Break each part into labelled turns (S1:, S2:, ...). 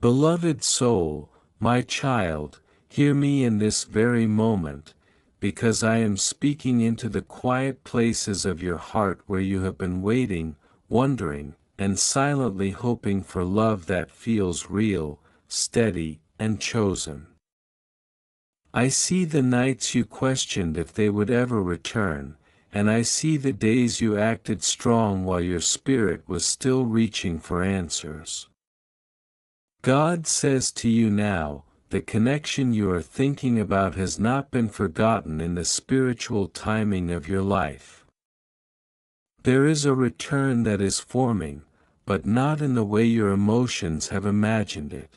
S1: Beloved soul, my child, hear me in this very moment, because I am speaking into the quiet places of your heart where you have been waiting, wondering, and silently hoping for love that feels real, steady, and chosen. I see the nights you questioned if they would ever return, and I see the days you acted strong while your spirit was still reaching for answers. God says to you now, the connection you are thinking about has not been forgotten in the spiritual timing of your life. There is a return that is forming, but not in the way your emotions have imagined it.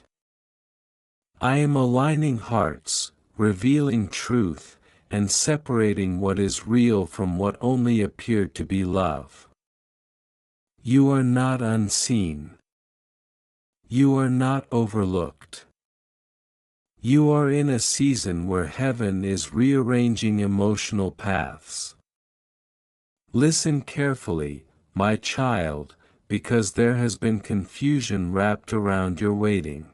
S1: I am aligning hearts, revealing truth, and separating what is real from what only appeared to be love. You are not unseen. You are not overlooked. You are in a season where heaven is rearranging emotional paths. Listen carefully, my child, because there has been confusion wrapped around your waiting.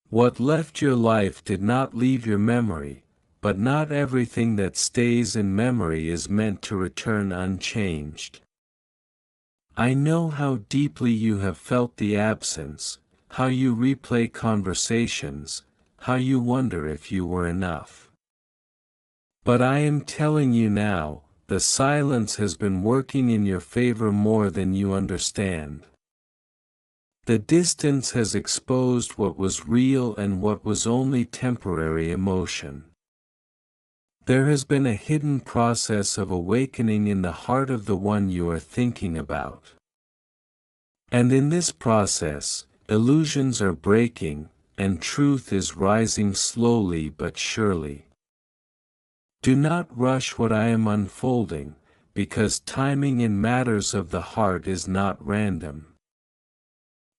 S1: What left your life did not leave your memory, but not everything that stays in memory is meant to return unchanged. I know how deeply you have felt the absence, how you replay conversations, how you wonder if you were enough. But I am telling you now, the silence has been working in your favor more than you understand. The distance has exposed what was real and what was only temporary emotion. There has been a hidden process of awakening in the heart of the one you are thinking about. And in this process, illusions are breaking, and truth is rising slowly but surely. Do not rush what I am unfolding, because timing in matters of the heart is not random.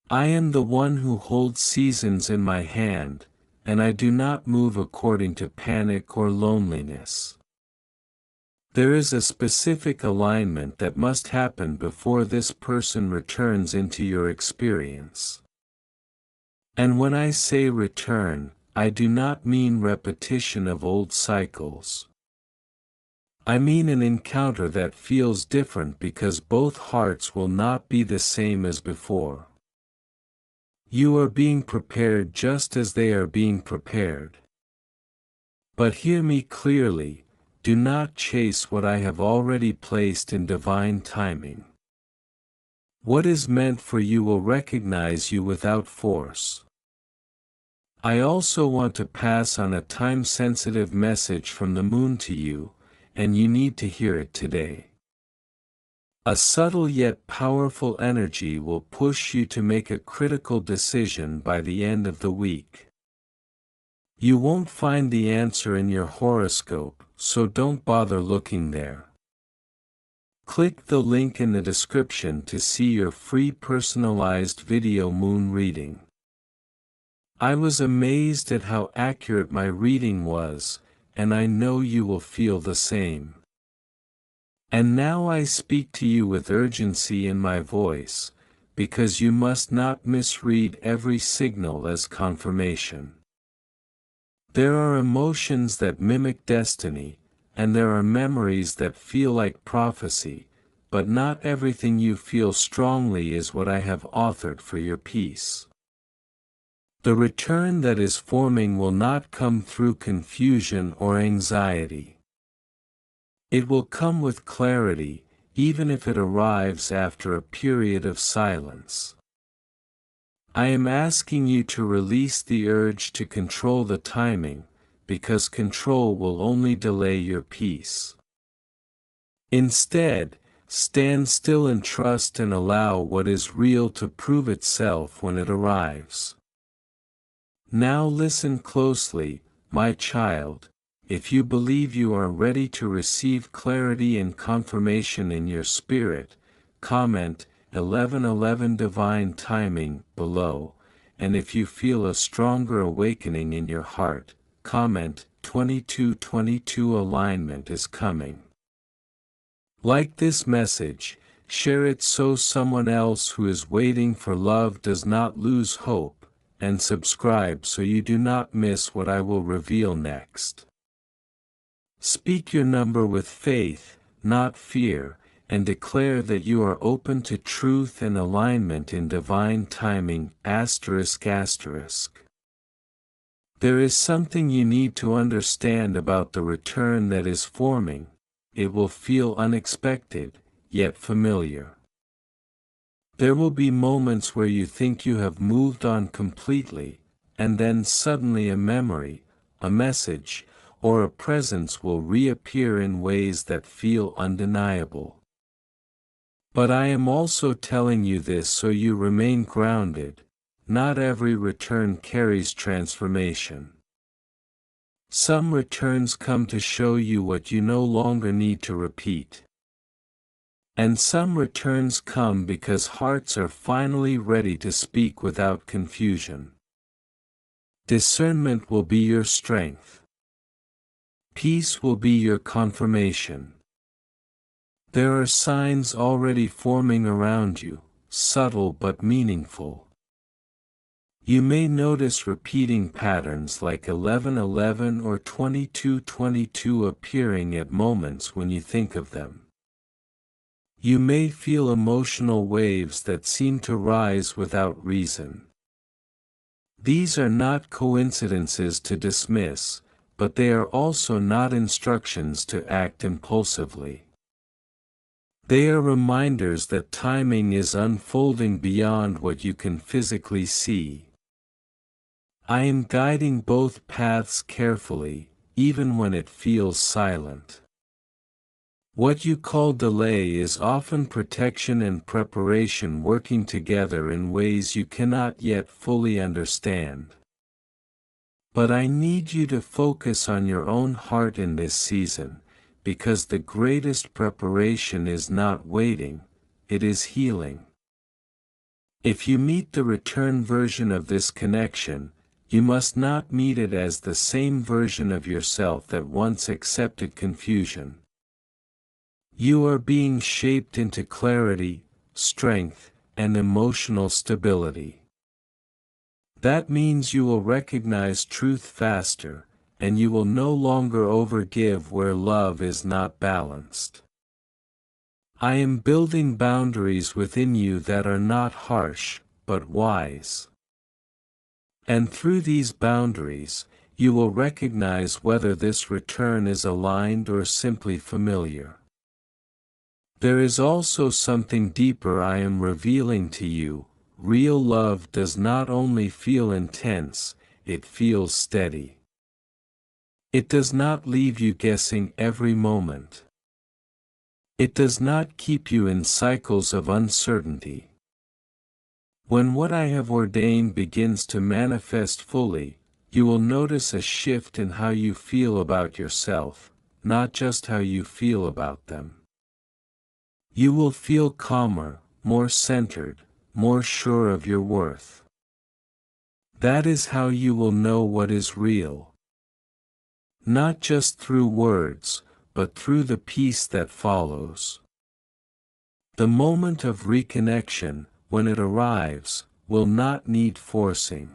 S1: I am the one who holds seasons in my hand, and I do not move according to panic or loneliness. There is a specific alignment that must happen before this person returns into your experience. And when I say return, I do not mean repetition of old cycles. I mean an encounter that feels different because both hearts will not be the same as before. You are being prepared just as they are being prepared. But hear me clearly, do not chase what I have already placed in divine timing. What is meant for you will recognize you without force. I also want to pass on a time-sensitive message from the moon to you, and you need to hear it today. A subtle yet powerful energy will push you to make a critical decision by the end of the week. You won't find the answer in your horoscope, so don't bother looking there. Click the link in the description to see your free personalized video moon reading. I was amazed at how accurate my reading was, and I know you will feel the same. And now I speak to you with urgency in my voice, because you must not misread every signal as confirmation. There are emotions that mimic destiny, and there are memories that feel like prophecy, but not everything you feel strongly is what I have authored for your peace. The return that is forming will not come through confusion or anxiety. It will come with clarity, even if it arrives after a period of silence. I am asking you to release the urge to control the timing, because control will only delay your peace. Instead, stand still and trust and allow what is real to prove itself when it arrives. Now listen closely, my child. If you believe you are ready to receive clarity and confirmation in your spirit, comment 1111 divine timing below, and if you feel a stronger awakening in your heart, comment 2222 alignment is coming. Like this message, share it so someone else who is waiting for love does not lose hope, and subscribe so you do not miss what I will reveal next. Speak your number with faith, not fear, and declare that you are open to truth and alignment in divine timing. There is something you need to understand about the return that is forming. It will feel unexpected, yet familiar. There will be moments where you think you have moved on completely, and then suddenly a memory, a message, or a presence will reappear in ways that feel undeniable. But I am also telling you this so you remain grounded. Not every return carries transformation. Some returns come to show you what you no longer need to repeat. And some returns come because hearts are finally ready to speak without confusion. Discernment will be your strength. Peace will be your confirmation. There are signs already forming around you, subtle but meaningful. You may notice repeating patterns like 11:11 or 22:22 appearing at moments when you think of them. You may feel emotional waves that seem to rise without reason. These are not coincidences to dismiss, but they are also not instructions to act impulsively. They are reminders that timing is unfolding beyond what you can physically see. I am guiding both paths carefully, even when it feels silent. What you call delay is often protection and preparation working together in ways you cannot yet fully understand. But I need you to focus on your own heart in this season, because the greatest preparation is not waiting, it is healing. If you meet the return version of this connection, you must not meet it as the same version of yourself that once accepted confusion. You are being shaped into clarity, strength, and emotional stability. That means you will recognize truth faster, and you will no longer overgive where love is not balanced. I am building boundaries within you that are not harsh, but wise. And through these boundaries, you will recognize whether this return is aligned or simply familiar. There is also something deeper I am revealing to you. Real love does not only feel intense, it feels steady. It does not leave you guessing every moment. It does not keep you in cycles of uncertainty. When what I have ordained begins to manifest fully, you will notice a shift in how you feel about yourself, not just how you feel about them. You will feel calmer, more centered, more sure of your worth. That is how you will know what is real. Not just through words, but through the peace that follows. The moment of reconnection, when it arrives, will not need forcing.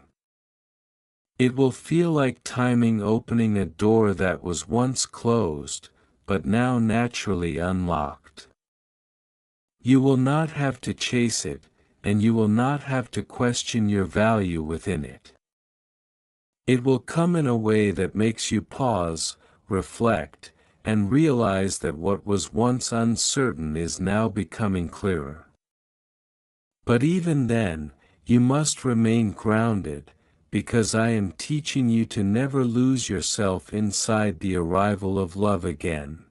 S1: It will feel like timing opening a door that was once closed, but now naturally unlocked. You will not have to chase it, and you will not have to question your value within it. It will come in a way that makes you pause, reflect, and realize that what was once uncertain is now becoming clearer. But even then, you must remain grounded, because I am teaching you to never lose yourself inside the arrival of love again.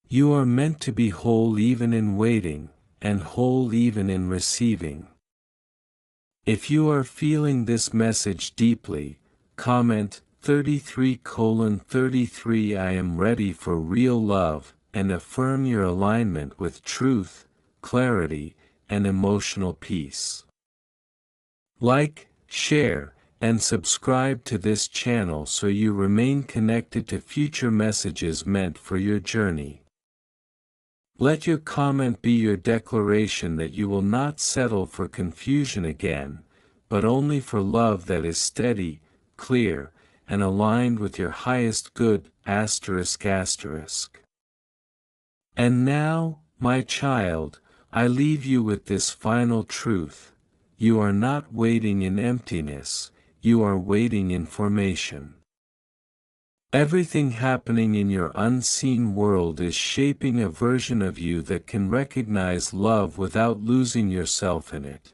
S1: You are meant to be whole even in waiting, and whole even in receiving. If you are feeling this message deeply, comment 33:33 I am ready for real love, and affirm your alignment with truth, clarity, and emotional peace. Like, share, and subscribe to this channel so you remain connected to future messages meant for your journey. Let your comment be your declaration that you will not settle for confusion again, but only for love that is steady, clear, and aligned with your highest good. And now, my child, I leave you with this final truth: you are not waiting in emptiness, you are waiting in formation. Everything happening in your unseen world is shaping a version of you that can recognize love without losing yourself in it.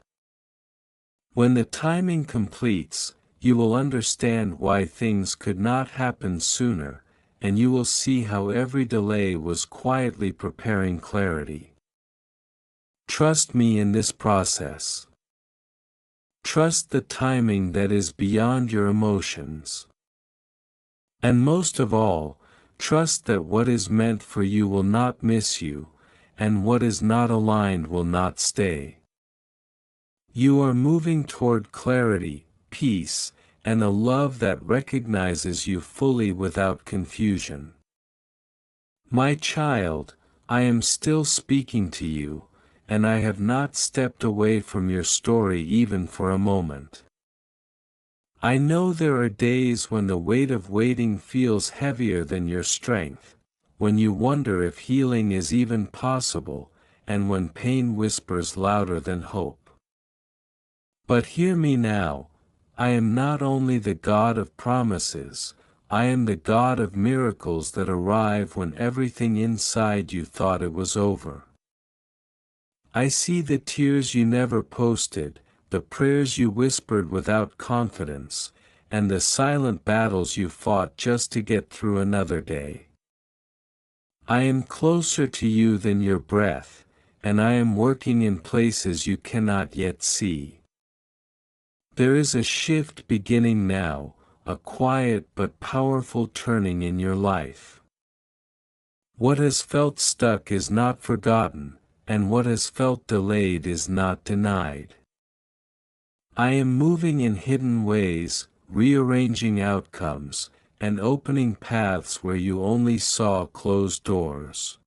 S1: When the timing completes, you will understand why things could not happen sooner, and you will see how every delay was quietly preparing clarity. Trust me in this process. Trust the timing that is beyond your emotions. And most of all, trust that what is meant for you will not miss you, and what is not aligned will not stay. You are moving toward clarity, peace, and a love that recognizes you fully without confusion. My child, I am still speaking to you, and I have not stepped away from your story even for a moment. I know there are days when the weight of waiting feels heavier than your strength, when you wonder if healing is even possible, and when pain whispers louder than hope. But hear me now: I am not only the God of promises, I am the God of miracles that arrive when everything inside you thought it was over. I see the tears you never posted, the prayers you whispered without confidence, and the silent battles you fought just to get through another day. I am closer to you than your breath, and I am working in places you cannot yet see. There is a shift beginning now, a quiet but powerful turning in your life. What has felt stuck is not forgotten, and what has felt delayed is not denied. I am moving in hidden ways, rearranging outcomes, and opening paths where you only saw closed doors.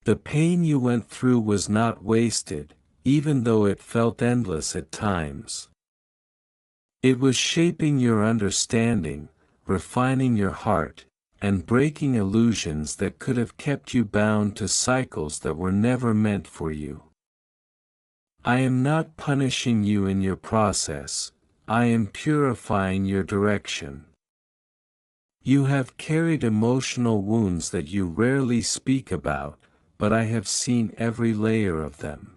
S1: The pain you went through was not wasted, even though it felt endless at times. It was shaping your understanding, refining your heart, and breaking illusions that could have kept you bound to cycles that were never meant for you. I am not punishing you in your process, I am purifying your direction. You have carried emotional wounds that you rarely speak about, but I have seen every layer of them.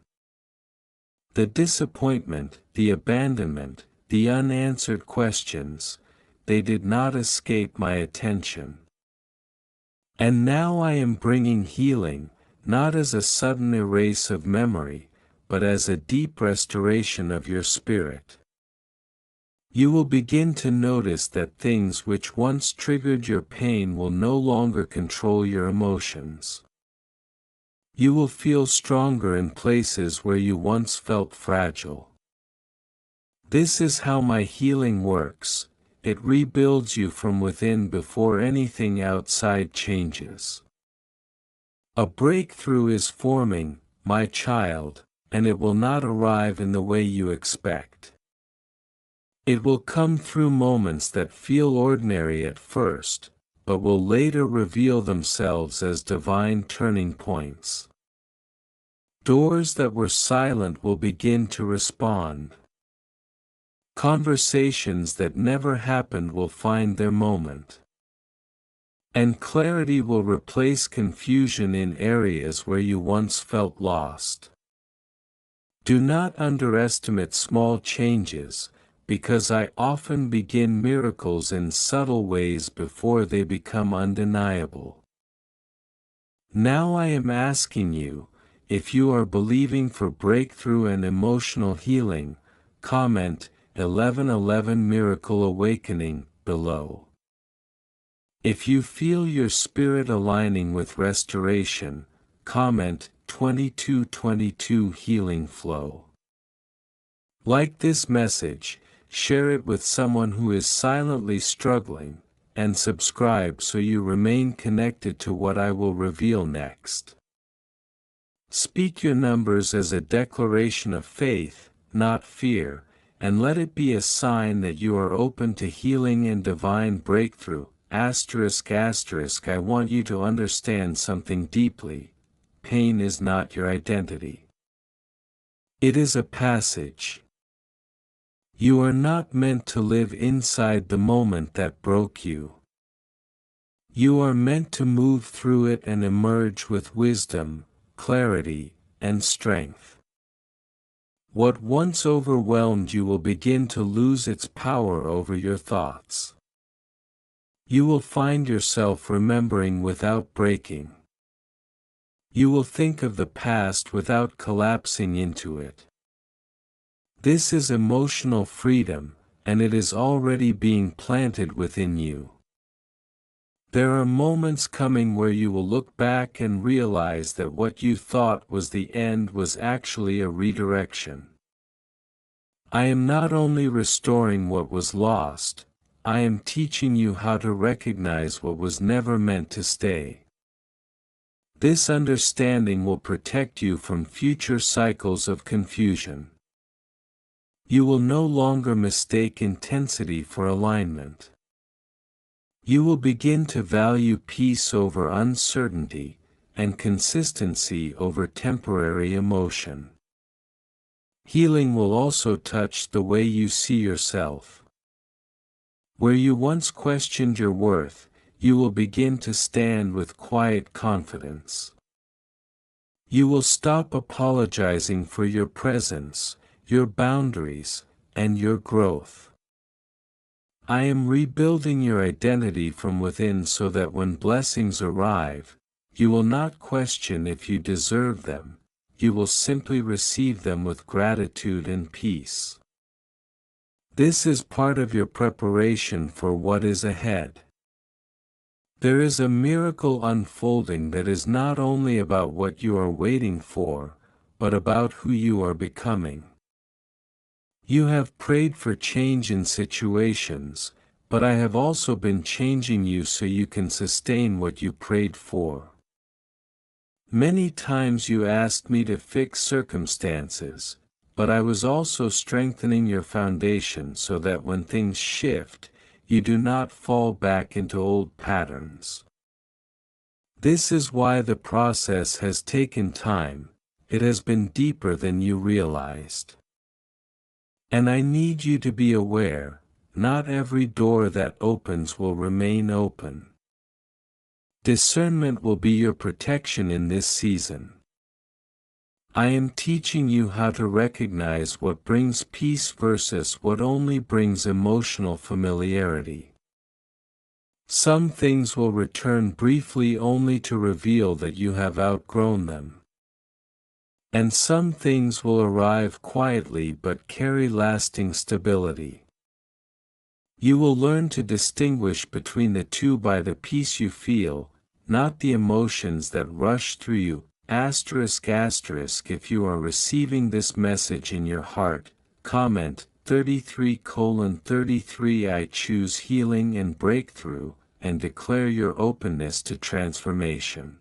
S1: The disappointment, the abandonment, the unanswered questions, they did not escape my attention. And now I am bringing healing, not as a sudden erase of memory, but as a deep restoration of your spirit. You will begin to notice that things which once triggered your pain will no longer control your emotions. You will feel stronger in places where you once felt fragile. This is how my healing works: it rebuilds you from within before anything outside changes. A breakthrough is forming, my child, and it will not arrive in the way you expect. It will come through moments that feel ordinary at first, but will later reveal themselves as divine turning points. Doors that were silent will begin to respond. Conversations that never happened will find their moment. And clarity will replace confusion in areas where you once felt lost. Do not underestimate small changes, because I often begin miracles in subtle ways before they become undeniable. Now I am asking you, if you are believing for breakthrough and emotional healing, comment 1111 Miracle Awakening below. If you feel your spirit aligning with restoration, comment 2222 Healing Flow. Like this message, share it with someone who is silently struggling, and subscribe so you remain connected to what I will reveal next. Speak your numbers as a declaration of faith, not fear, and let it be a sign that you are open to healing and divine breakthrough. I want you to understand something deeply. Pain is not your identity. It is a passage. You are not meant to live inside the moment that broke you. You are meant to move through it and emerge with wisdom, clarity, and strength. What once overwhelmed you will begin to lose its power over your thoughts. You will find yourself remembering without breaking. You will think of the past without collapsing into it. This is emotional freedom, and it is already being planted within you. There are moments coming where you will look back and realize that what you thought was the end was actually a redirection. I am not only restoring what was lost, I am teaching you how to recognize what was never meant to stay. This understanding will protect you from future cycles of confusion. You will no longer mistake intensity for alignment. You will begin to value peace over uncertainty, and consistency over temporary emotion. Healing will also touch the way you see yourself. Where you once questioned your worth, you will begin to stand with quiet confidence. You will stop apologizing for your presence, your boundaries, and your growth. I am rebuilding your identity from within so that when blessings arrive, you will not question if you deserve them, you will simply receive them with gratitude and peace. This is part of your preparation for what is ahead. There is a miracle unfolding that is not only about what you are waiting for, but about who you are becoming. You have prayed for change in situations, but I have also been changing you so you can sustain what you prayed for. Many times you asked me to fix circumstances, but I was also strengthening your foundation so that when things shift, you do not fall back into old patterns. This is why the process has taken time, it has been deeper than you realized. And I need you to be aware, not every door that opens will remain open. Discernment will be your protection in this season. I am teaching you how to recognize what brings peace versus what only brings emotional familiarity. Some things will return briefly only to reveal that you have outgrown them. And some things will arrive quietly but carry lasting stability. You will learn to distinguish between the two by the peace you feel, not the emotions that rush through you. If you are receiving this message in your heart, comment 33:33 I choose healing and breakthrough, and declare your openness to transformation.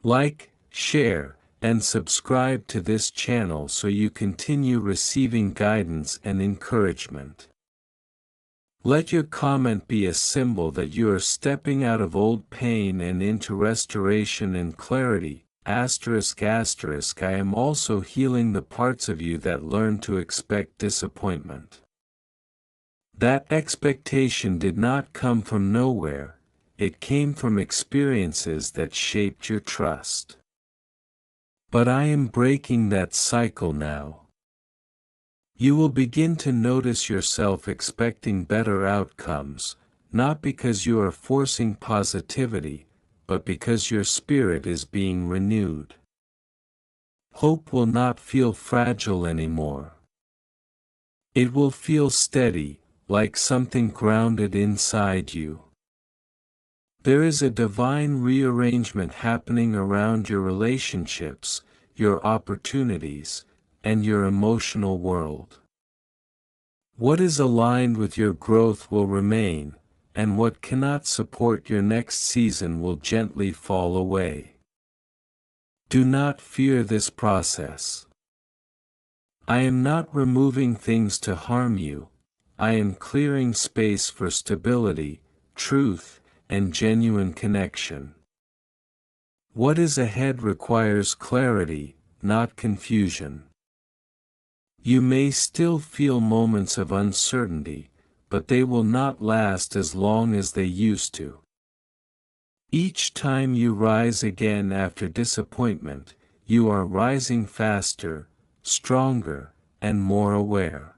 S1: Like, share, and subscribe to this channel so you continue receiving guidance and encouragement. Let your comment be a symbol that you are stepping out of old pain and into restoration and clarity. I am also healing the parts of you that learn to expect disappointment. That expectation did not come from nowhere, it came from experiences that shaped your trust. But I am breaking that cycle now. You will begin to notice yourself expecting better outcomes, not because you are forcing positivity, but because your spirit is being renewed. Hope will not feel fragile anymore. It will feel steady, like something grounded inside you. There is a divine rearrangement happening around your relationships, your opportunities, and your emotional world. What is aligned with your growth will remain, and what cannot support your next season will gently fall away. Do not fear this process. I am not removing things to harm you, I am clearing space for stability, truth, and genuine connection. What is ahead requires clarity, not confusion. You may still feel moments of uncertainty, but they will not last as long as they used to. Each time you rise again after disappointment, you are rising faster, stronger, and more aware.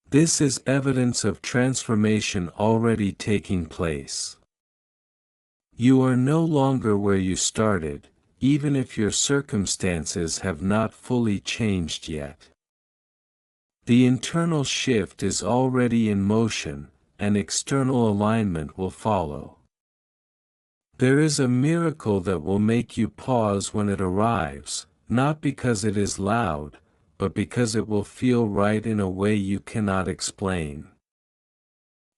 S1: This is evidence of transformation already taking place. You are no longer where you started, even if your circumstances have not fully changed yet. The internal shift is already in motion, and external alignment will follow. There is a miracle that will make you pause when it arrives, not because it is loud, but because it will feel right in a way you cannot explain.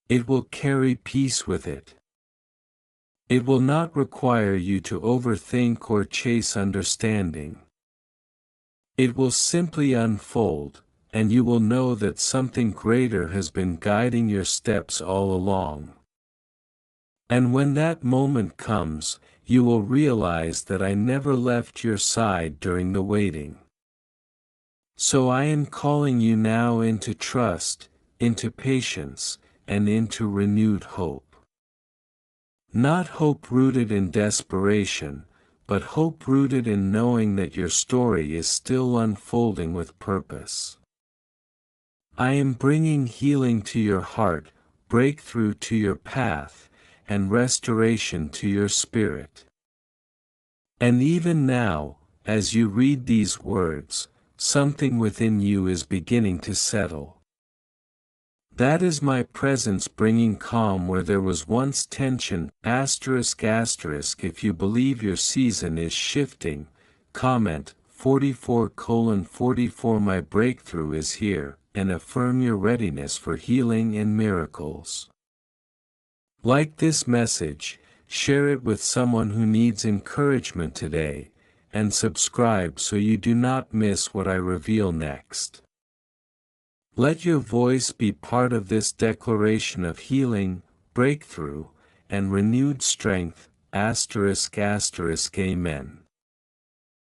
S1: It will carry peace with it. It will not require you to overthink or chase understanding. It will simply unfold, and you will know that something greater has been guiding your steps all along. And when that moment comes, you will realize that I never left your side during the waiting. So I am calling you now into trust, into patience, and into renewed hope. Not hope rooted in desperation, but hope rooted in knowing that your story is still unfolding with purpose. I am bringing healing to your heart, breakthrough to your path, and restoration to your spirit. And even now, as you read these words, something within you is beginning to settle. That is my presence bringing calm where there was once tension. If you believe your season is shifting, comment 44:44 My breakthrough is here, and affirm your readiness for healing and miracles. Like this message, share it with someone who needs encouragement today, and subscribe so you do not miss what I reveal next. Let your voice be part of this declaration of healing, breakthrough, and renewed strength. Amen.